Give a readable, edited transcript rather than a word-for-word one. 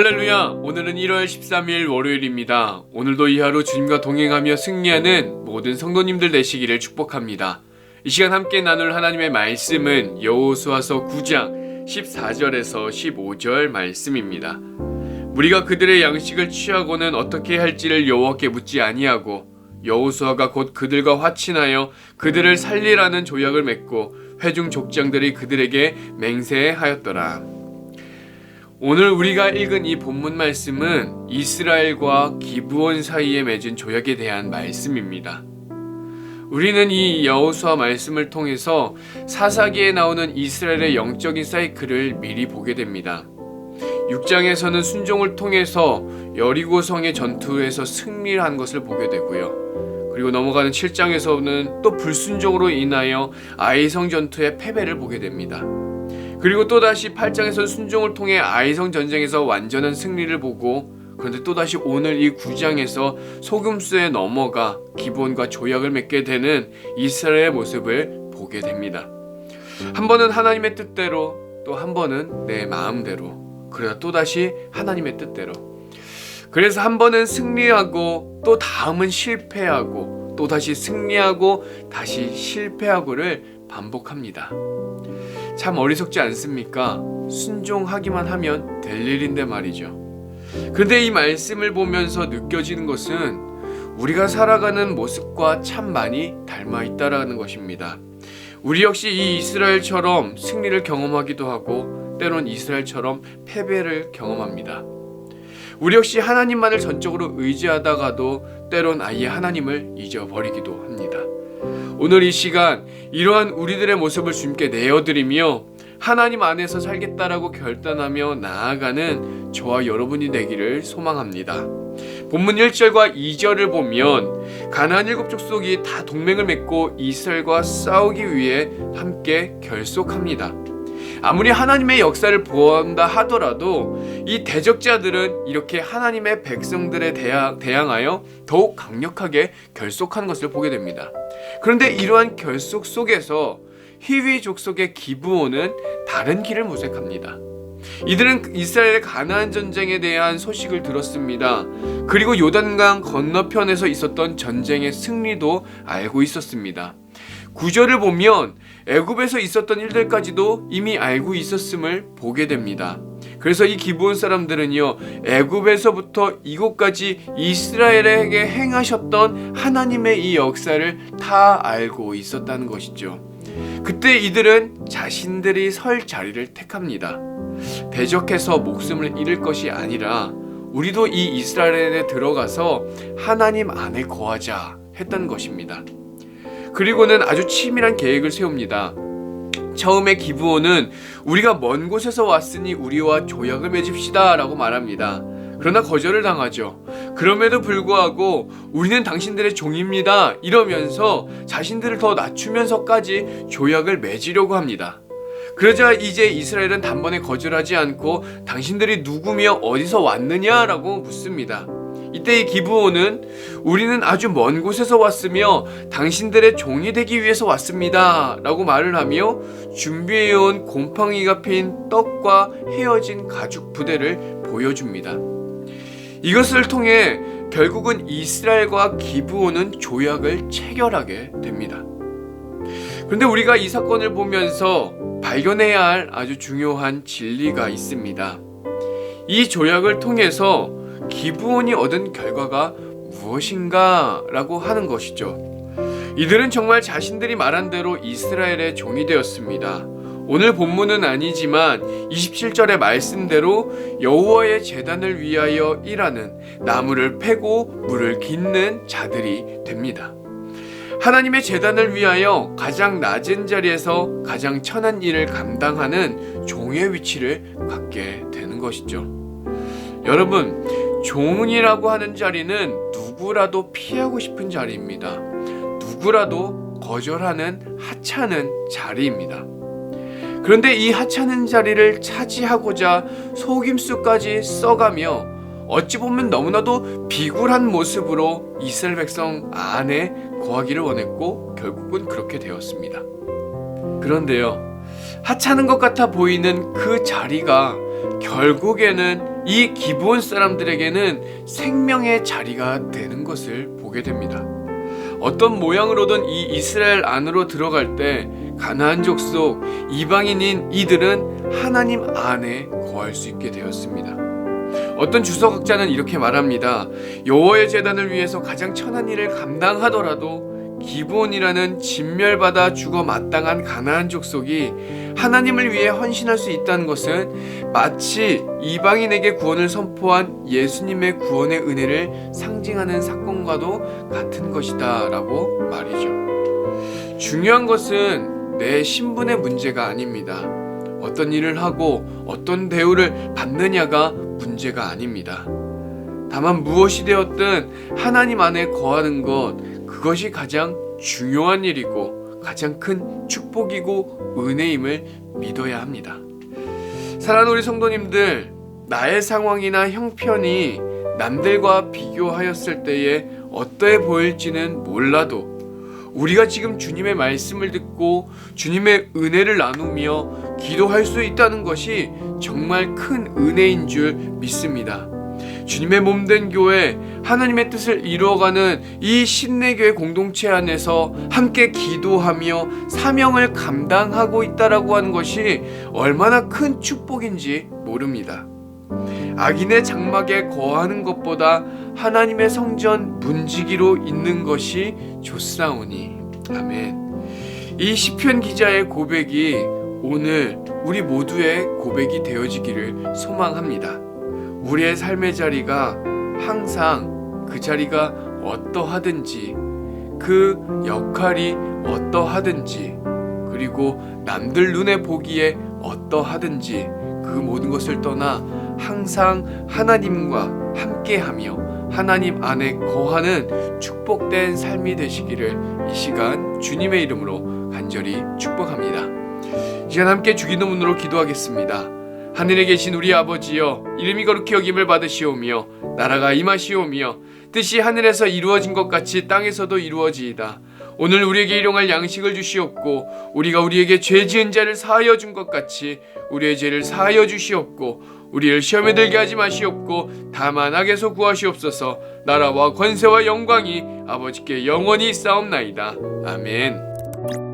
할렐루야! 오늘은 1월 13일 월요일입니다. 오늘도 이 하루 주님과 동행하며 승리하는 모든 성도님들 되시기를 축복합니다. 이 시간 함께 나눌 하나님의 말씀은 여호수아서 9장 14절에서 15절 말씀입니다. 무리가 그들의 양식을 취하고는 어떻게 할지를 여호와께 묻지 아니하고 여호수아가 곧 그들과 화친하여 그들을 살리라는 조약을 맺고 회중 족장들이 그들에게 맹세하였더라. 오늘 우리가 읽은 이 본문 말씀은 이스라엘과 기브온 사이에 맺은 조약에 대한 말씀입니다. 우리는 이 여호수아 말씀을 통해서 사사기에 나오는 이스라엘의 영적인 사이클을 미리 보게 됩니다. 6장에서는 순종을 통해서 여리고성의 전투에서 승리를 한 것을 보게 되고요. 그리고 넘어가는 7장에서는 또 불순종으로 인하여 아이성 전투의 패배를 보게 됩니다. 그리고 또다시 8장에서 순종을 통해 아이성 전쟁에서 완전한 승리를 보고, 그런데 또다시 오늘 이 9장에서 소금수에 넘어가 기브온과 조약을 맺게 되는 이스라엘의 모습을 보게 됩니다. 한 번은 하나님의 뜻대로, 또 한 번은 내 마음대로, 그러다 또다시 하나님의 뜻대로. 그래서 한 번은 승리하고 또 다음은 실패하고 또 다시 승리하고 다시 실패하고를 반복합니다. 참 어리석지 않습니까? 순종하기만 하면 될 일인데 말이죠. 그런데 이 말씀을 보면서 느껴지는 것은 우리가 살아가는 모습과 참 많이 닮아 있다라는 것입니다. 우리 역시 이 이스라엘처럼 승리를 경험하기도 하고 때론 이스라엘처럼 패배를 경험합니다. 우리 역시 하나님만을 전적으로 의지하다가도 때론 아예 하나님을 잊어버리기도 합니다. 오늘 이 시간 이러한 우리들의 모습을 주님께 내어드리며 하나님 안에서 살겠다라고 결단하며 나아가는 저와 여러분이 되기를 소망합니다. 본문 1절과 2절을 보면 가나안 7족속이 다 동맹을 맺고 이스라엘과 싸우기 위해 함께 결속합니다. 아무리 하나님의 역사를 보았다 하더라도 이 대적자들은 이렇게 하나님의 백성들에 대항하여 더욱 강력하게 결속한 것을 보게 됩니다. 그런데 이러한 결속 속에서 히위 족속의 기브온은 다른 길을 모색합니다. 이들은 이스라엘의 가나안 전쟁에 대한 소식을 들었습니다. 그리고 요단강 건너편에서 있었던 전쟁의 승리도 알고 있었습니다. 9절을 보면 애굽에서 있었던 일들까지도 이미 알고 있었음을 보게 됩니다. 그래서 이 기브온 사람들은요, 애굽에서부터 이곳까지 이스라엘에게 행하셨던 하나님의 이 역사를 다 알고 있었다는 것이죠. 그때 이들은 자신들이 설 자리를 택합니다. 대적해서 목숨을 잃을 것이 아니라 우리도 이 이스라엘에 들어가서 하나님 안에 거하자 했던 것입니다. 그리고는 아주 치밀한 계획을 세웁니다. 처음에 기브온은 우리가 먼 곳에서 왔으니 우리와 조약을 맺읍시다 라고 말합니다. 그러나 거절을 당하죠. 그럼에도 불구하고 우리는 당신들의 종입니다 이러면서 자신들을 더 낮추면서까지 조약을 맺으려고 합니다. 그러자 이제 이스라엘은 단번에 거절하지 않고 당신들이 누구며 어디서 왔느냐라고 묻습니다. 이때 이 기브온은 우리는 아주 먼 곳에서 왔으며 당신들의 종이 되기 위해서 왔습니다 라고 말을 하며 준비해온 곰팡이가 핀 떡과 헤어진 가죽 부대를 보여줍니다. 이것을 통해 결국은 이스라엘과 기브온은 조약을 체결하게 됩니다. 그런데 우리가 이 사건을 보면서 발견해야 할 아주 중요한 진리가 있습니다. 이 조약을 통해서 기브온이 얻은 결과가 무엇인가 라고 하는 것이죠. 이들은 정말 자신들이 말한 대로 이스라엘의 종이 되었습니다. 오늘 본문은 아니지만 27절의 말씀대로 여호와의 제단을 위하여 일하는, 나무를 패고 물을 깃는 자들이 됩니다. 하나님의 제단을 위하여 가장 낮은 자리에서 가장 천한 일을 감당하는 종의 위치를 갖게 되는 것이죠. 여러분, 종이라고 하는 자리는 누구라도 피하고 싶은 자리입니다. 누구라도 거절하는 하찮은 자리입니다. 그런데 이 하찮은 자리를 차지하고자 속임수까지 써가며 어찌 보면 너무나도 비굴한 모습으로 이스라엘 백성 안에 거하기를 원했고 결국은 그렇게 되었습니다. 그런데요, 하찮은 것 같아 보이는 그 자리가 결국에는 이 기브온 사람들에게는 생명의 자리가 되는 것을 보게 됩니다. 어떤 모양으로든 이 이스라엘 안으로 들어갈 때 가나안 족속 이방인인 이들은 하나님 안에 거할 수 있게 되었습니다. 어떤 주석학자는 이렇게 말합니다. 여호와의 제단을 위해서 가장 천한 일을 감당하더라도 기브온이라는 진멸받아 죽어 마땅한 가나안 족속이 하나님을 위해 헌신할 수 있다는 것은 마치 이방인에게 구원을 선포한 예수님의 구원의 은혜를 상징하는 사건과도 같은 것이다 라고 말이죠. 중요한 것은 내 신분의 문제가 아닙니다. 어떤 일을 하고 어떤 대우를 받느냐가 문제가 아닙니다. 다만 무엇이 되었든 하나님 안에 거하는 것, 그것이 가장 중요한 일이고 가장 큰 축복이고 은혜임을 믿어야 합니다. 사랑하는 우리 성도님들, 나의 상황이나 형편이 남들과 비교하였을 때에 어떠해 보일지는 몰라도 우리가 지금 주님의 말씀을 듣고 주님의 은혜를 나누며 기도할 수 있다는 것이 정말 큰 은혜인 줄 믿습니다. 주님의 몸된 교회, 하나님의 뜻을 이루어가는 이 신내교회 공동체 안에서 함께 기도하며 사명을 감당하고 있다라고 하는 것이 얼마나 큰 축복인지 모릅니다. 악인의 장막에 거하는 것보다 하나님의 성전 문지기로 있는 것이 좋사오니. 아멘. 이 시편 기자의 고백이 오늘 우리 모두의 고백이 되어지기를 소망합니다. 우리의 삶의 자리가 항상 그 자리가 어떠하든지, 그 역할이 어떠하든지, 그리고 남들 눈에 보기에 어떠하든지 그 모든 것을 떠나 항상 하나님과 함께하며 하나님 안에 거하는 축복된 삶이 되시기를 이 시간 주님의 이름으로 간절히 축복합니다. 이 시간 함께 주기도문으로 기도하겠습니다. 하늘에 계신 우리 아버지여, 이름이 거룩히 여김을 받으시오며 나라가 임하시오며 뜻이 하늘에서 이루어진 것 같이 땅에서도 이루어지이다. 오늘 우리에게 일용할 양식을 주시옵고 우리가 우리에게 죄 지은 자를 사하여 준 것 같이 우리의 죄를 사하여 주시옵고 우리를 시험에 들게 하지 마시옵고 다만 악에서 구하시옵소서. 나라와 권세와 영광이 아버지께 영원히 있사옵나이다. 아멘.